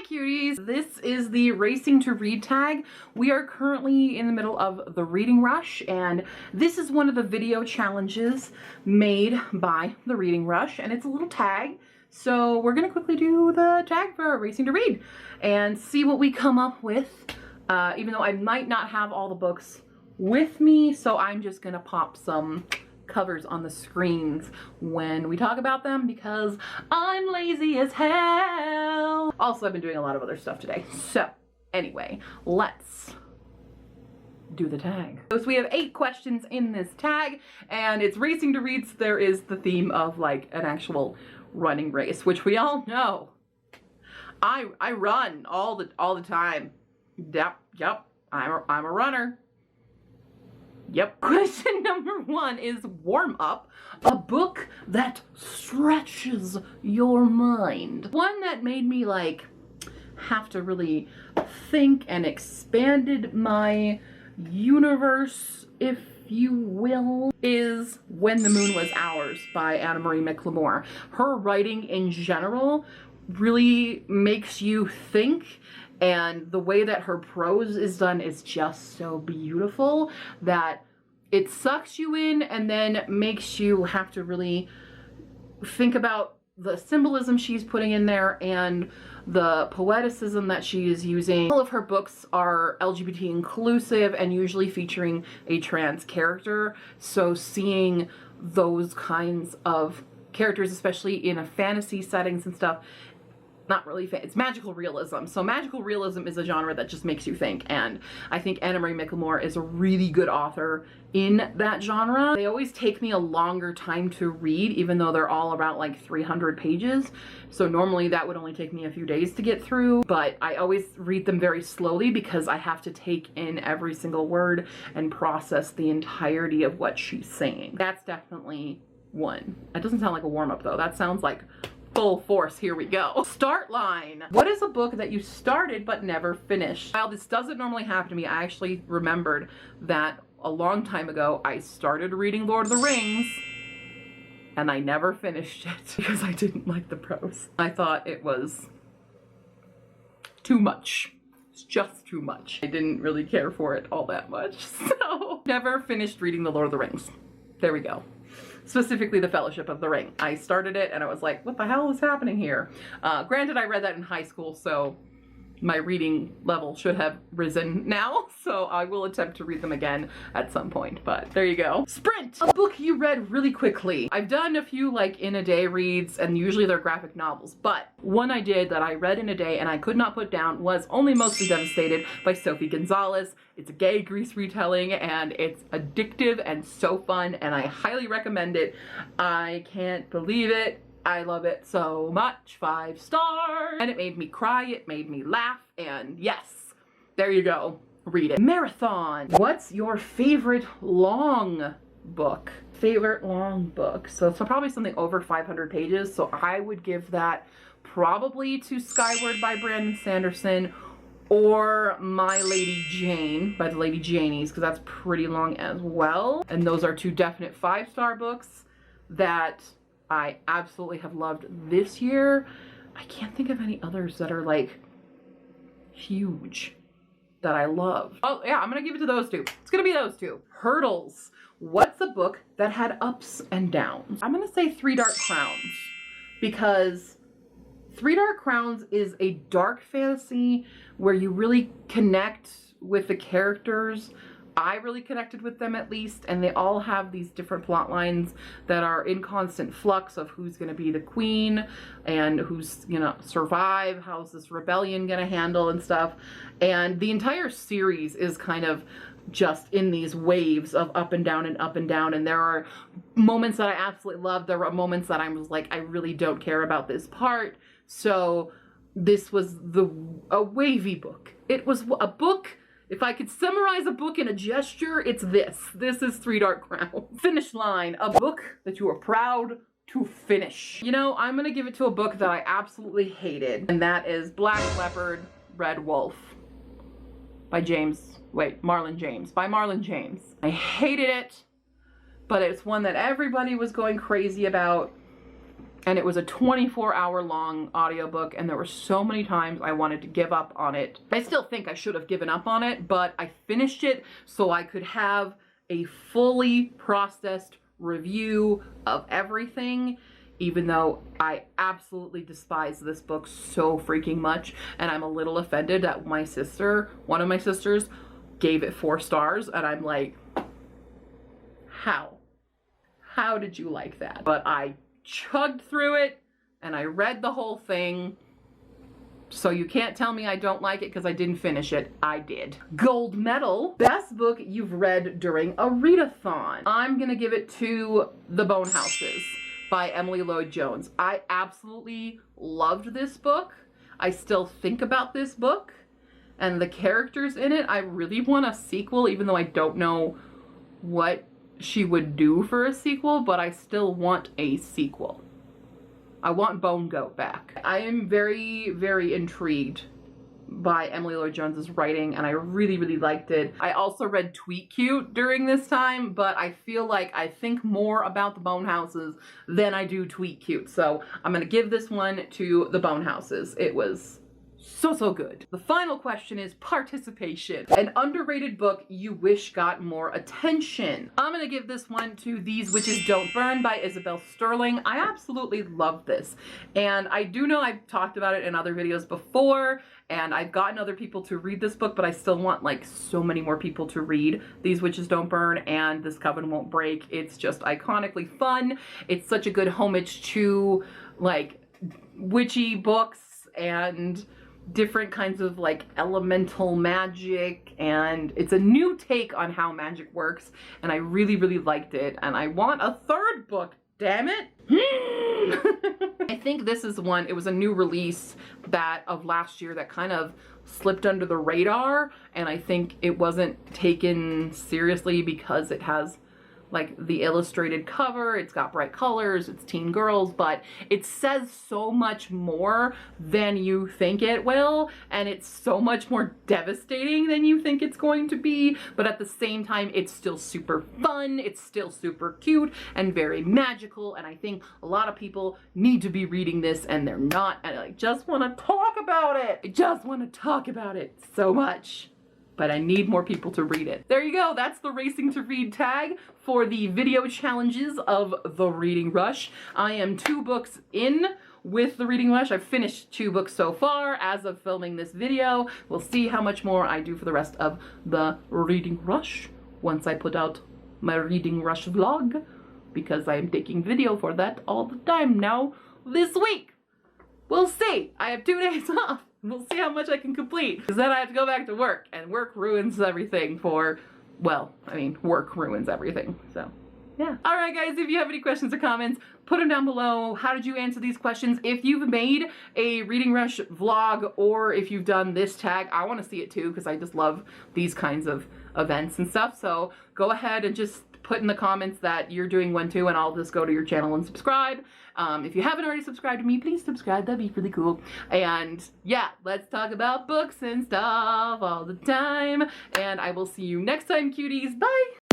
cuties! This is the Racing to Read tag. We are currently in the middle of the reading rush, and this is one of the video challenges made by the Reading Rush, and it's a little tag. So we're gonna quickly do the tag for Racing to Read and see what we come up with, even though I might not have all the books with me, so I'm just gonna pop some covers on the screens when we talk about them because I'm lazy as hell. Also, I've been doing a lot of other stuff today. So anyway, let's do the tag. So we have 8 questions in this tag, and it's Racing to Read. So there is the theme of like an actual running race, which we all know. I run all the time. Yep. I'm a runner. Yep. Question number 1 is warm up. A book that stretches your mind. One that made me like have to really think and expanded my universe, if you will, is When the Moon Was Ours by Anna Marie McLemore. Her writing in general really makes you think, and the way that her prose is done is just so beautiful that it sucks you in and then makes you have to really think about the symbolism she's putting in there and the poeticism that she is using. All of her books are LGBT inclusive and usually featuring a trans character, so seeing those kinds of characters, especially in a fantasy settings and stuff, not really, it's magical realism. So magical realism is a genre that just makes you think, and I think Anna Marie McLemore is a really good author in that genre. They always take me a longer time to read, even though they're all about like 300 pages. So normally that would only take me a few days to get through, but I always read them very slowly because I have to take in every single word and process the entirety of what she's saying. That's definitely one. That doesn't sound like a warm-up though. That sounds like full force. Here we go. Start line. What is a book that you started but never finished? While this doesn't normally happen to me, I actually remembered that a long time ago I started reading Lord of the Rings and I never finished it because I didn't like the prose. I thought it was too much. It's just too much. I didn't really care for it all that much, so never finished reading the Lord of the Rings. There we go. Specifically the Fellowship of the Ring. I started it and I was like, what the hell is happening here? Granted, I read that in high school, so my reading level should have risen now, so I will attempt to read them again at some point, but there you go. Sprint! A book you read really quickly. I've done a few like in a day reads, and usually they're graphic novels, but one I did that I read in a day and I could not put down was Only Mostly Devastated by Sophie Gonzalez. It's a gay Grease retelling and it's addictive and so fun, and I highly recommend it. I can't believe it. I love it so much. 5 stars. And it made me cry, it made me laugh, and yes, there you go. Read it. Marathon. What's your favorite long book? Favorite long book. So probably something over 500 pages. So I would give that probably to Skyward by Brandon Sanderson or My Lady Jane by the Lady Janies, because that's pretty long as well. And those are 2 definite 5-star books that I absolutely have loved this year. I can't think of any others that are like huge that I love. Oh yeah, I'm gonna give it to those 2. It's gonna be those 2. Hurdles. What's a book that had ups and downs? I'm gonna say 3 Dark Crowns, because 3 Dark Crowns is a dark fantasy where you really connect with the characters. I really connected with them, at least, and they all have these different plot lines that are in constant flux of who's going to be the queen and who's gonna survive, how's this rebellion gonna handle and stuff. And the entire series is kind of just in these waves of up and down and up and down, and there are moments that I absolutely love. There are moments that I was like, I really don't care about this part. So this was a wavy book. It was a book. If I could summarize a book in a gesture, it's this. This is 3 Dark Crowns. Finish line. A book that you are proud to finish. You know, I'm gonna give it to a book that I absolutely hated, and that is Black Leopard, Red Wolf by Marlon James. By Marlon James. I hated it, but it's one that everybody was going crazy about. and it was a 24-hour long audiobook, and there were so many times I wanted to give up on it. I still think I should have given up on it, but I finished it so I could have a fully processed review of everything, even though I absolutely despise this book so freaking much, and I'm a little offended that one of my sisters gave it 4 stars, and I'm like, how did you like that? But I chugged through it and I read the whole thing. So you can't tell me I don't like it because I didn't finish it. I did. Gold medal, best book you've read during a readathon. I'm gonna give it to The Bone Houses by Emily Lloyd Jones. I absolutely loved this book. I still think about this book and the characters in it. I really want a sequel, even though I don't know what she would do for a sequel, but I still want a sequel. I want Bone Goat back. I am very, very intrigued by Emily Lloyd Jones's writing, and I really, really liked it. I also read Tweet Cute during this time, but I feel like I think more about the Bone Houses than I do Tweet Cute. So I'm gonna give this one to the Bone Houses. It was so good. The final question is participation. An underrated book you wish got more attention. I'm gonna give this one to These Witches Don't Burn by Isabel Sterling. I absolutely love this. And I do know I've talked about it in other videos before, and I've gotten other people to read this book, but I still want like so many more people to read These Witches Don't Burn and This Coven Won't Break. It's just iconically fun. It's such a good homage to like witchy books and different kinds of like elemental magic, and it's a new take on how magic works, and I really, really liked it, and I want a 3rd book, damn it. I think this is one, it was a new release of last year that kind of slipped under the radar, and I think it wasn't taken seriously because it has like the illustrated cover, it's got bright colors, it's teen girls, but it says so much more than you think it will, and it's so much more devastating than you think it's going to be, but at the same time, it's still super fun, it's still super cute, and very magical, and I think a lot of people need to be reading this, and they're not, and I just want to talk about it. I just want to talk about it so much. But I need more people to read it. There you go, that's the Racing to Read tag for the video challenges of the Reading Rush. I am 2 books in with the Reading Rush. I've finished 2 books so far as of filming this video. We'll see how much more I do for the rest of the Reading Rush once I put out my Reading Rush vlog, because I am taking video for that all the time now this week. We'll see. I have 2 days off. We'll see how much I can complete, because then I have to go back to work, and work ruins everything work ruins everything, so yeah. All right, guys, if you have any questions or comments, put them down below. How did you answer these questions? If you've made a Reading Rush vlog, or if you've done this tag, I want to see it too, because I just love these kinds of events and stuff, so go ahead and just put in the comments that you're doing one too, and I'll just go to your channel and subscribe. If you haven't already subscribed to me, please subscribe. That'd be really cool. And yeah, let's talk about books and stuff all the time. And I will see you next time, cuties. Bye!